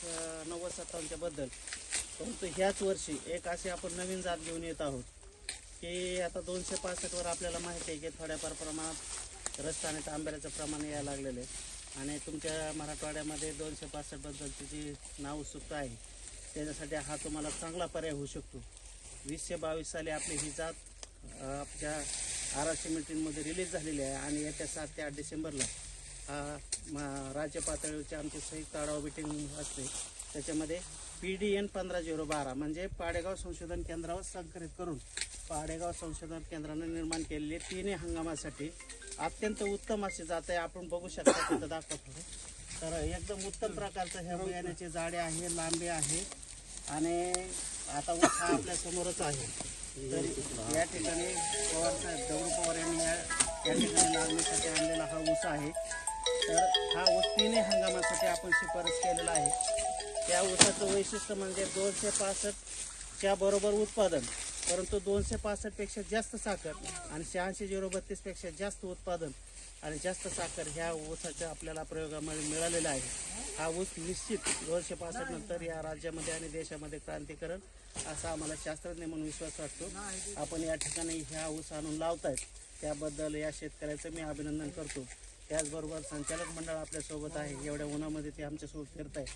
90-57च्या बद्दल, परंतु ह्याच वर्षी एक अशी आपण नवीन जात घेऊन येत आहोत की आता 265वर आपल्याला माहिती आहे की थोड्याफार प्रमाणात रस्त आणि तांबेऱ्याचं प्रमाण यायला लागलेलं आहे आणि तुमच्या मराठवाड्यामध्ये 265 बद्दलची जी नाव उत्सुकता आहे त्याच्यासाठी हा तुम्हाला चांगला पर्याय होऊ शकतो. 2022 साली आपली ही जात आपल्या RRC मीटिंगमध्ये रिलीज झालेली आहे आणि येत्या 7 ते 8 डिसेंबरला राज्य पातळीवरची आमची संयुक्त आढावा मीटिंग असते. त्याच्यामध्ये PDN 15-012 म्हणजे पाडेगाव संशोधन केंद्रावर संकलित करून पाडेगाव संशोधन केंद्राने निर्माण केलेले 3 हंगामासाठी अत्यंत उत्तम अशी जात आहे. आपण बघू शकता तिथं दाखवा थोडं. तर एकदम उत्तम प्रकारचं ह्या बियाण्याचे जाडे आहे, लांबे आहे आणि आता ऊस हा आपल्या समोरच आहे. तर या ठिकाणी पवारसाहेब दगडू पवार यांनी या ठिकाणी लागणीसाठी आणलेला हा ऊस आहे. तर हा ऊस 3 हंगामासाठी आपण शिफारस केलेला आहे. त्या ऊसाचं वैशिष्ट्य म्हणजे 265च्या बरोबर उत्पादन, परंतु 265पेक्षा जास्त साखर आणि 86-032 पेक्षा जास्त उत्पादन आणि जास्त साखर ह्या ऊसाच्या आपल्याला प्रयोगामध्ये मिळालेला आहे. हा ऊस निश्चित 265 नंतर या राज्यामध्ये आणि देशामध्ये क्रांती करेल असा आम्हाला शास्त्रज्ञ म्हणून विश्वास वाटतो. आपण या ठिकाणी ह्या ऊस आणून लावतायत त्याबद्दल या शेतकऱ्याचं मी अभिनंदन करतो. त्याचबरोबर संचालक मंडळ आपल्यासोबत आहे. एवढ्या उन्हामध्ये ते आमच्यासोबत फिरत आहे.